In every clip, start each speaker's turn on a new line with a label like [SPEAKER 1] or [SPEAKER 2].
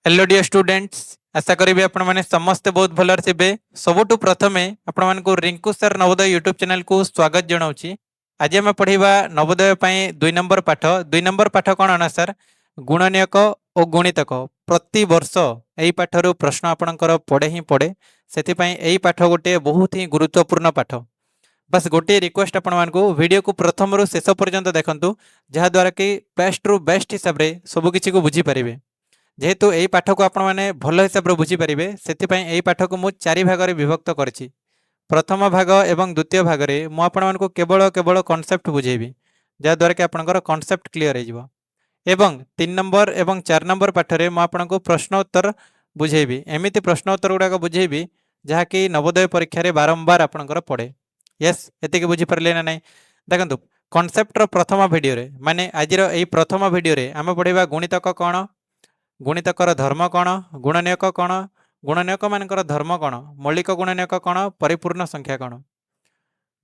[SPEAKER 1] Hello dear students. आशा करी आपण मैंने समस्ते बहुत भलर थे। सबुठु प्रथमे आपण मानकु Rinku sir Navodaya YouTube channel को स्वागत जनाऊँगी। आज आम पढ़ा नवोदय दुई नंबर पाठ। दुई नंबर पाठ कौन ना सर, गुणनियक और गुणितक। प्रति वर्ष यही पाठर प्रश्न आपणकर पड़े ही पड़े, से यही पाठ गोटे बहुत ही गुरुत्वपूर्ण पाठ। बस गोटे रिक्वेस्ट आपण मानकु वीडियो को प्रथम रु शेष पर्यंत देखंतु, जहाद्वारा कि बेस्ट रु बेस्ट हिसाब से सबकिछि को बुझीपारे। जेहेतु यही पाठ को आपण मैंने भल हिसाब से बुझीपारे, से यही पाठ को मुझे चारि भाग में विभक्त करी। प्रथम भाग एवं द्वितीय भाग में मुझे केवल केवल कॉन्सेप्ट बुझेबी, जहाद्वारा कि आपंकर कॉन्सेप्ट क्लीयर हो। एवं 3 नंबर एवं 4 नंबर पाठरे मुझे प्रश्नोत्तर बुझेबी। एमती प्रश्नोत्तर गुड़ाक बुझेबी जहाँकि नवोदय परीक्षा रे बारंबार आपंकर पड़े। यस, एतिक बुझीपारे ना नहीं? देखो कॉन्सेप्टर प्रथम वीडियो रे माने आज यही प्रथम वीडियो रे आम पढ़ा गुणितक कौन, गुणितकर धर्म कौन, गुणनियक कौन, गुणनियक मानकर धर्म कौन, मौलिक गुणनियक कौन, परिपूर्ण संख्या कौन।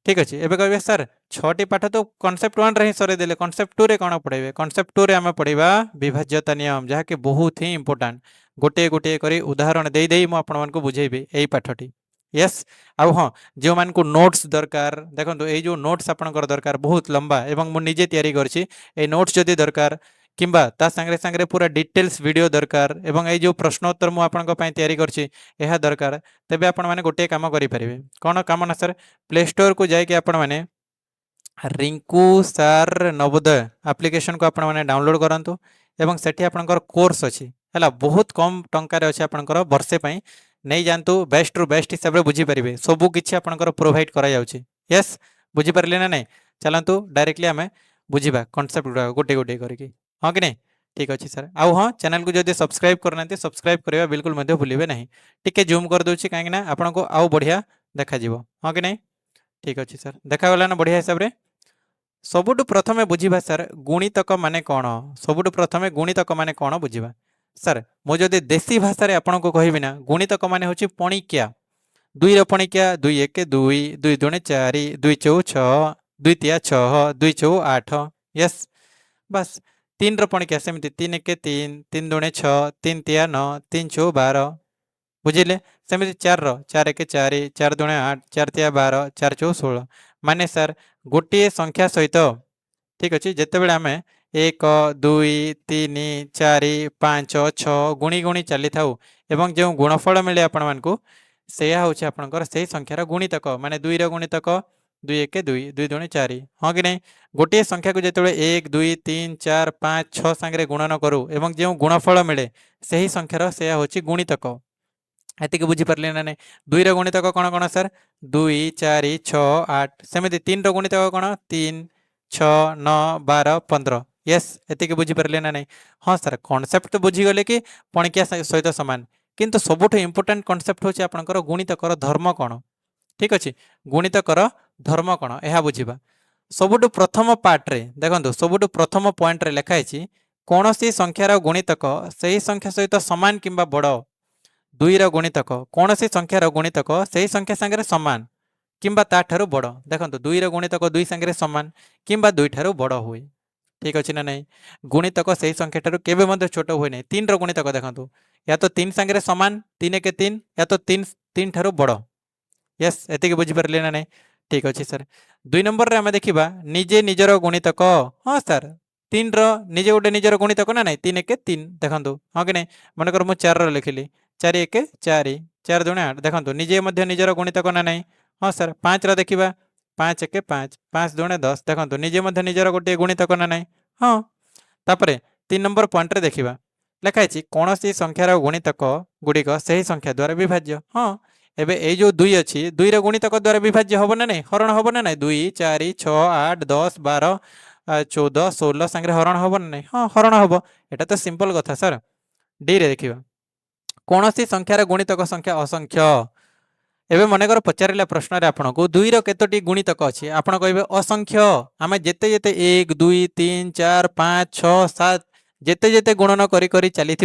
[SPEAKER 1] ठीक अच्छे। एवं कहे सर 6टी पाठ तो कॉन्सेप्ट 1 रे ही सरेदेले, कॉन्सेप्ट 2 रे कौन पढ़े? कॉन्सेप्ट 2 रे आम पढ़ा विभाज्यता नियम, जहाँकि बहुत ही इंपोर्टाट। गोटे गोटे करी उदाहरण दे दे मुझे बुझेबी यही पाठटी। यस, आउ हाँ, जो मान को नोट्स दरकार, देखो ये जो नोट्स आपंकर दरकार बहुत लंबा एवं मुझे निजे तैयारी करछि, ए नोट्स जदि दरकार किंबा ता सांगरे सांगरे पूरा डिटेल्स वीडियो दरकार एवं ये जो प्रश्नोत्तर मुझे आपंक तैयारी करछि यह दरकार, तेबे आपण माने गोटे काम करि परिबे। कोन काम ना सर? प्ले स्टोर को जाके आपण माने रिंकू सर नवोदय एप्लिकेशन को आपण माने डाउनलोड करंतु एवं सेठी आपनकर कोर्स अछि हला, बहुत कम टंकार अछि आपनकर वर्षे पई नहीं जानतु। बेस्ट रु बेस्ट हिसाब रे बुझी परिबे, सबु किछि आपनकर प्रोवाइड करा जाउछि। यस, बुझी परले ना नहीं? चलंतु डायरेक्टली आमे बुझीबा कॉन्सेप्ट गोटे गोटे करके, हाँ कि नहीं? ठीक अच्छे सर। आउ हाँ, चैनल को जब सब्सक्राइब करना सब्सक्राइब करवा बिल्कुल मध्य भूलिए नहीं। टिके जूम कर दूसरी कहीं आपन को आउ बढ़िया देखा, हाँ कि नहीं? ठीक अच्छे सर, देखागला ना बढ़िया हिसाब से। सबुठु प्रथमे बुझीबा सर गुणितक माने कौन। सबुठु प्रथमे गुणितक माने कौन बुझीबा सर। मुझे देसी भाषा रे आपन को कहबी ना, गुणितक माने होची पणिकिया। दुई रपणिकिया, 2 1 2, 2 2 4, 2 4 6, 2 3 6, 2 4 8। यस, बस 3 रपणिकिया सेमती 3 1 3, 3 2 6, 3 3 9, 3 4 12। बुझिले? सेमती 4 4 1 4, 4 2 8, 4 3 12, 4 4 16। माने सर गोटे संख्या सहित, ठीक अच्छे, जितेबाला आम 1 2 3 4 5 6 गुणी गुणी चली था एवं जो गुणफल मिले आपण मानकु से हूँ आपंकर से संख्यार गुणितक, माने 2 गुणितक 2 1 2, 2 2 4, हाँ कि नहीं? गोटे संख्या को जिते 1 2 3 4 5 6 सांगे गुणन करूँ एवं जो गुणफल मिले से ही संख्यार से हूँ गुणितक। एतिक बुझीपारे ना नहीं? 2 गुणितक कौन कौन सर? 2 4 6 8। सेमती 3 गुणितक कौन? 3 6 9 12 15। यस, एतिक बुझीपारे ना नहीं? हाँ सर, कॉन्सेप्ट तो बुझीगले कि पणिकिया सहित सामान, किंतु सबुठ इंपोर्टाट कॉन्सेप्ट होची आपनकर गुणितकर धर्म कौन। ठीक अच्छे, गुणितकर धर्म कौन यह बुझा। सबुठ प्रथम पार्ट रे देखो, सबुठ प्रथम पॉइंट रे लिखाई कौन सी संख्यार गुणितक से संख्या सहित सामान किंबा बड़। 2 गुणितक कौन सी संख्यार गुणितक से संख्या सांगे सामान किंबा ताठारु बड़। देखो 2 गुणितक 2 सांगे सामान किंबा 2 ठारू बड़ हुए। ठीक अच्छे ना नहीं? गुणितक से संख्या ठारू केबे मध्य छोट हुए नहीं। 3 गुणितक देखो, या तो 3 सांगे सामान 3 1 3, या तो 3 3 ठारू बड़। यस, एतिक बुझीपारे ना नहीं? ठीक अच्छे सर। 2 नंबर रे आमे देखिबा निजे निजर गुणितक। हाँ सर, 3 निजे गोटे निजर गुणितक ना नहीं? 3 1 3 देखो, हाँ कि नहीं? मनकर मु 4 लिखिली, 4 1 4, 4 2 8। देखो निजे मध्य निजर गुणितक ना नहीं? हाँ सर। 5 देखिबा, 5 1 5, 5 2 10। देखो निजे मध्य निजर गोटे गुणितक ना नहीं? हाँ। तापरे 3 नंबर पॉइंट रे देखिबा लिखाई कौन सी संख्यार गुणितक गुड़िक से ही संख्या द्वारा विभाज्य। हाँ, एबे ए जो 2 अच्छी 2 गुणितक द्वारा विभाज्य हम ना नहीं? हरण हम ना नहीं? 2 4 6 8 10 12 14 16 सांगे हरण हम ना नहीं? हाँ, हरण हम। एटा तो सिंपल कथा सर। डी रे देखिबा कौन सी संख्यार गुणितक संख्या असंख्य। एबे मनकर पचारा प्रश्न रे आपन को 2 केतोटी गुणितक अच्छी आपन कहे असंख्य। आम जिते जिते 1 2 3 4 5 6 7 जिते जिते गुणन करी करी चली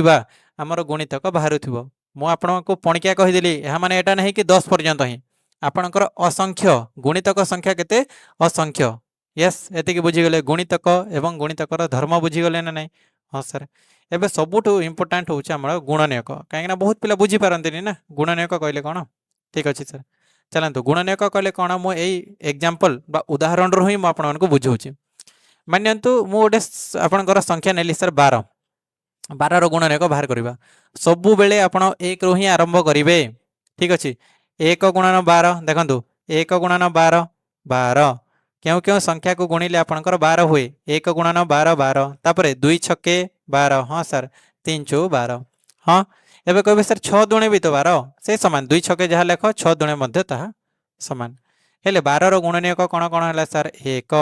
[SPEAKER 1] आमर गुणितक बाहर थो। मु आपन को पणिकिया कहीदेली, यह माने एटा नहीं कि 10 पर्यंत ही आपणकर असंख्य गुणितक संख्या केते? असंख्य। यस, एतिक बुझीगले गुणितक एवं गुणितकर धर्म बुझीगले ना नहीं? हाँ सर एबे सबुठु इम्पोर्टाट हूँ आम गुणनीयक कहीं बहुत पिला बुझी पारती ना गुणनीयक कहले कौन ठीक अच्छे सर चलतु गुणनीयक कहले कौन मुझे एग्जांपल बा उदाहरण रू ही मुझे बुझाऊँ मानतु मुझे आपणकर संख्या नेली सर 12 12 गुणनीयक बाहर करवा सबु बेले आपण 1 रू ही आरंभ करेंगे ठीक अच्छे 1 गुणन 12 देखो 1 गुणन 12 12 क्यों क्यों संख्या को गुणिले आपणकर 12 हुए 1 गुणन 12 12 तापर 2 छके 12 हाँ सर 3 चौ 12 हाँ एबे कहबे सर 6 दुणे भी तो 12 से समान 2 छके जहाँ लेख 6 दुणे मध्य ताहा समान हेले 12 रो गुणनीयक कौन कौन है सर 1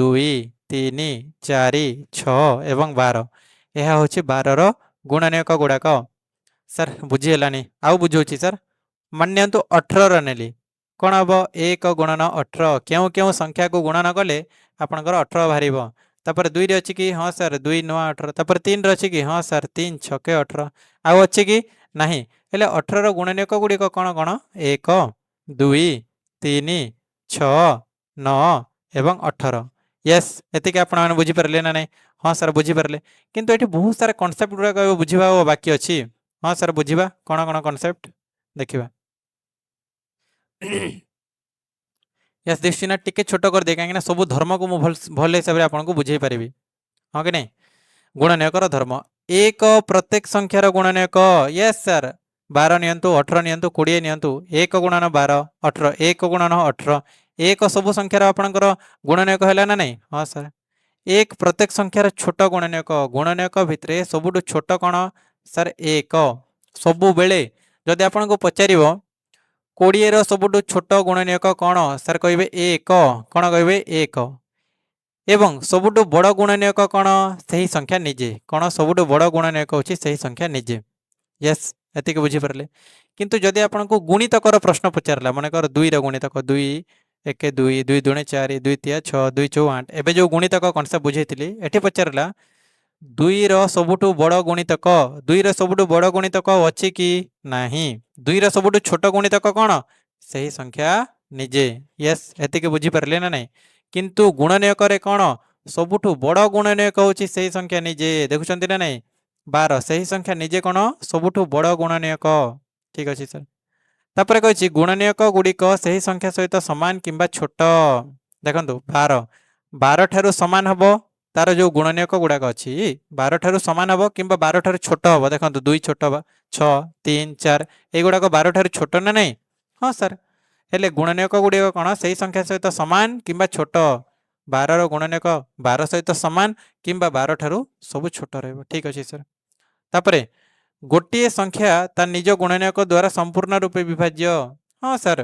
[SPEAKER 1] 2 3 4 6 एवं 12 यह हूँ 12 रो गुणनीयक गुड़ाक सर बुझीगलानी आउ बुझाऊँ सर मानतु 18 नेली कौन हम 1 गुणन 18 क्यों क्यों संख्या को गुणन कले आपंकर 18 बाहर तापर 2 अच्छी कि हाँ सर 2 नुआ 18 तापर 3 अच्छी कि हाँ सर 3 छके 18 आउ अच्छी कि नहीं हेले 18 गुणनीयक गुड़िक कौन कौन 1 2 3 6 9 एवं 18 यस एतिक आप बुझीपारे ना नहीं हाँ सर बुझीपारे किंतु ये बहुत सारा कनसेप्ट गुड़ाक बुझा बाकी अच्छी हाँ सर बुझा कौन कौन कनसेप्ट देखा यस दृष्टि ना टिके छोट कर दे कहीं सब धर्म को भल हिसाब से आपको बुझे पारि हाँ कि नहीं गुणनीयकर धर्म एक प्रत्येक संख्यार गुणनीयक यस सर 12 नियंतु 18 नियंतु 20 नियंतु 1 गुणन 12 18 1 गुणन 18 एक सब संख्यार आपणकर गुणनीयक है ना नहीं हाँ सर एक प्रत्येक संख्यार छोट गुणनीयक भितर सबुठ छोट कौन सर 1 सबु बेले जदि आपन को पचार 20 रो सबुठ छोट गुणनीयक कौन सर कहे 1 कौन कहे 1 एवं सबुठ बड़ गुणनीयक कौन से ही संख्या निजे कौन सबुठ बड़ गुणनीयक होची से ही संख्या निजे यस एतिक बुझीपारे किंतु जदि आपन को गुणितकर प्रश्न पचारा मनकर 2 रो गुणितक 2 1 2 2 दुणे 4 2 3 6 2 4 8 एबे जो गुणितक कनसेप्ट बुझेइथिली एठी पचारला 2 रो सबुठु बड़ गुणितक 2 रो सबुठु बड़ गुणितक अछि कि नाही 2 रो सबुठु छोट गुणितक कौन से ही संख्या निजे यस एतिक बुझीपारे ना नहीं किंतु गुणनीयक कौन सबुठु बड़ गुणनीयक होची से ही संख्या निजे देखुछंती ना नहीं 12 से ही संख्या निजे कौन सबुठु बड़ गुणनीयक ठीक अच्छे सर तापर कही गुणनीयक गुड़िक से ही संख्या सहित सामान किंबा छोट देखो 12 12 ठारू सामान हम तार जो गुणनीयक गुड़ाक अच्छी 12 ठारू सामान हम कि 12 ठारू छोट हम देखो 2 छोट 6 3 4 युड़ाक 12 ठारू छोट ना नहीं हाँ सर हेले गुणनीयक गुड़िक कौन से ही संख्या सहित सामान किंबा छोट 12 रो गुणनीयक 12 सहित सामान किंबा 12 ठारू सब छोट रहिबो ठीक अच्छे सर तापरे गोटे संख्या तार निज गुणनीयक द्वारा संपूर्ण रूपे विभाज्य हाँ सर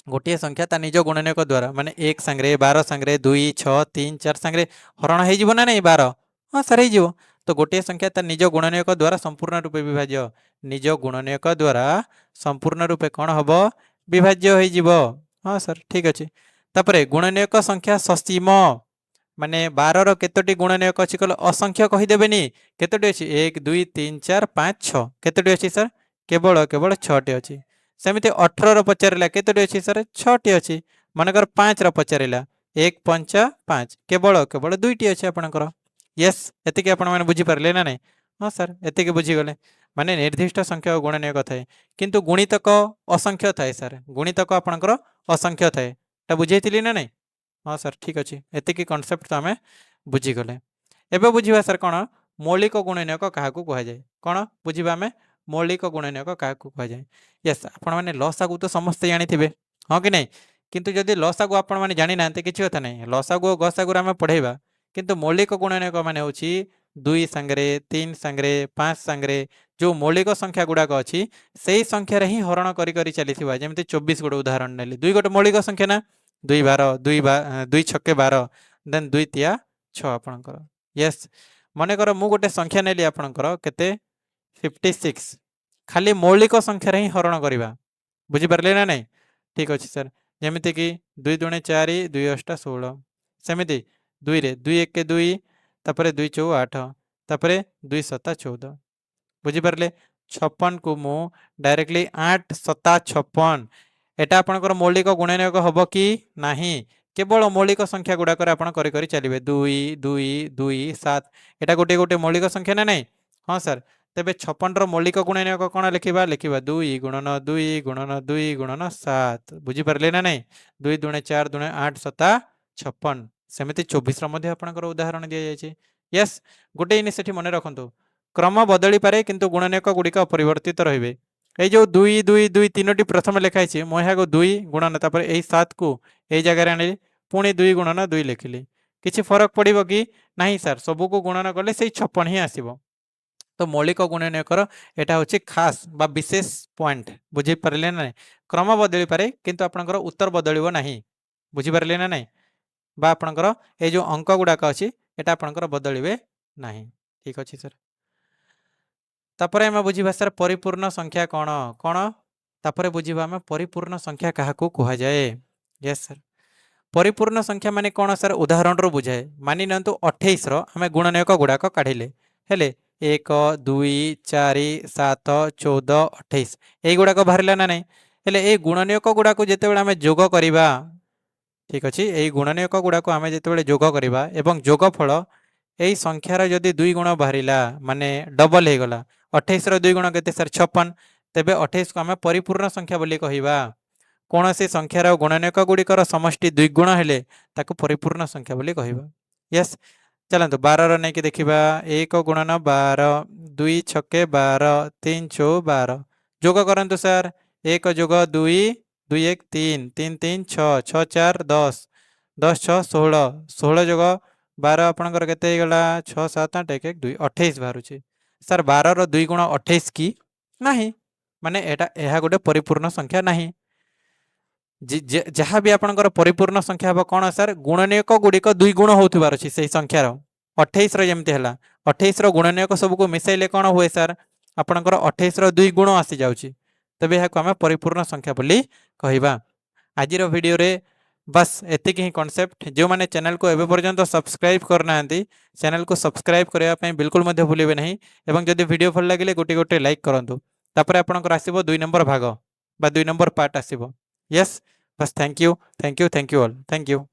[SPEAKER 1] गोटे संख्या तार निज गुणनीयक द्वारा माने 1 सांगे 12 सांगे 2 6 3 4 सांगे हरण हो ना नहीं 12 हाँ सर हो तो गोटे संख्या तार निज गुणनीयक द्वारा संपूर्ण रूपे विभाज्य निज गुणनीयक द्वारा संपूर्ण रूपे कौन हम विभाज्य हो हाँ सर ठीक अच्छे तापरे गुणनीयक संख्या ससीम माने 12 केतोटी गुणनीयक अच्छी कहले असंख्य कहीदेवेनि केतोटी अच्छी 1 2 3 4 5 6 केतोटी अच्छी सर केवल केवल 6टी अच्छी सेमती 18 पचारा केतोटी अच्छी सर 6टी अच्छी मनकर 5 पचारा 1 5 5 केवल केवल 2टी अच्छी आपणकर यस एतिक आपण मैंने बुझीपारे ना नहीं हाँ सर एतिक बुझीगले माने निर्दिष्ट संख्या गुणनीयक थाए किंतु गुणितक असंख्य थाए सर गुणितक आपणकर असंख्य थाए बुझेइथिली ना नहीं हाँ सर ठीक अच्छे एतिक कनसेप्ट तो आम बुझीगले एवं बुझा सर कौन मौलिक गुणनीयक क्या कहुए कौन बुझा आम मौलिक गुणनीयक क्या कहुए यस आपण मैंने लसागु तो समस्ते जानी हाँ कि नहीं किंतु जदि लसागु आपण मैंने जानी ना किसी कथा नहीं लसागु और गसागु आम पढ़ेगा किंतु मौलिक गुणनीयक मान हूँ 2 सांगे 3 सांगे 5 सांगे जो मौलिक संख्या गुड़ाक अच्छी से ही संख्यार ही हरण करी चली जमी 24 गोटे उदाहरण नेली 2 गोटे मौलिक संख्या ना 2 12 2 छके 12 देन 2 3 6 आपणकर यस मनकर मु गोटे संख्या नेली आपणकर केते 56 खाली मौलिक संख्यार ही हरण करवा बुझीपारे ना नहीं ठीक अच्छे सर जमीती कि 2 दुणे 4 2 8 16 सेमती 2 रे 2 1 2 तापर 2 4 8 तापर 2 7 14 बुझीपारे 56 को मु डायरेक्टली 8 7 56 एटा आपणकर मौलिक गुणनीयक हम कि नाही केवल मौलिक संख्या गुड़ाक कर चलिए 2 2 2 7 एटा गोटे गोटे मौलिक संख्या ना नहीं हाँ सर तेरे 56 मौलिक गुणनीयक कौन लिखा लिखा 2 गुणन 2 गुणन 2 गुणन 7 बुझीपारे ना नहीं 2 दुणे 4 दुणे 8 7 56 सेमती 24 आपंकर उदाहरण दि जाए यस गोटे जिनिस मन रखु क्रम बदली पारे किंतु गुणनीयक गुड़िक अपरिवर्तित रे ये जो 2 2 2 3 प्रथम लिखाई मुझे 2 गुणन तापर यही 7 को यही जगह आनी पुणी 2 गुणन 2 लिखिली किसी फरक पड़ो कि नहीं सर सबू को गुणन कले से 56 ही आसब तो मौलिक गुणनीयकर यहाँ हूँ खास बा विशेष पॉइंट बुझीपारे ना क्रम बदली पारे किंतु आपंकर उत्तर बदल ना बुझीपारे ना नहीं बा आपंकर ये जो अंक गुड़ाक अच्छी यहाँ आपंकर बदलिए ना ठीक अच्छे सर तापर आम बुझा सर परिपूर्ण संख्या कौन कौन तापर बुझा आम परिपूर्ण संख्या क्या कह जाए यस सर परिपूर्ण संख्या माने कौन सर उदाहरण रो बुझाए मानि नियंतु 28 आम गुणनीयक गुड़ाक काढ़िले हेले 1 2 4 7 14 28 यही गुड़ाक बाहर ना नहीं हेले ये गुणनीयक गुड़ाक जिते आम जोग करवा ठीक अच्छे यही गुणनीयक गुड़ाक आम जिते जोग करवा एवं जोगफल यही संख्यार जदि 2 गुण बाहर माने डबल हो गला 28 2 गुण के सर 56 तेबे 28 को आम परिपूर्ण संख्या बोली कहवा कौन सी संख्यार गुणनीयक गुड़िकर समष्टि द्विगुण हेले ताकू परिपूर्ण संख्या बोली कहवा यस चलतु 12 नहीं कि देखा 1 गुणन 12 2 छके 12 3 6 12 जोग करंतु सर 1 जोग 2 2 1 3 3 3 6 6 4 10 10 6 16 16 जोग 12 आपंकर के गला 6 7 8 1 1 2 28 बाहर सर 12 2 गुण 28 कि नहीं माने यह गोटे परिपूर्ण संख्या नहीं जहाँ भी आपंकर परिपूर्ण संख्या हम कौन सर गुणनीयक गुड़िक 2 गुण होबार अच्छी से संख्यार 28 रमती है 28 गुणनीयक सबको मिसाइले कौन हुए सर आपंकर 28 2 गुण आसी जाऊँगी तेज यहाँ आम परिपूर्ण संख्या बोली कहवा आज वीडियो रे बस एतिक ही कॉन्सेप्ट जो मैंने चैनल को एवं पर्यंत सब्सक्राइब करना चैनल को सब्सक्राइब करने बिल्कुल भूलिए नहीं एवं जदि वीडियो भल लगे गोटे गोटे लाइक करूँ तापर आपंकर आसो 2 नंबर भाग बा 2 नंबर पार्ट आसो यस बस thank you all thank you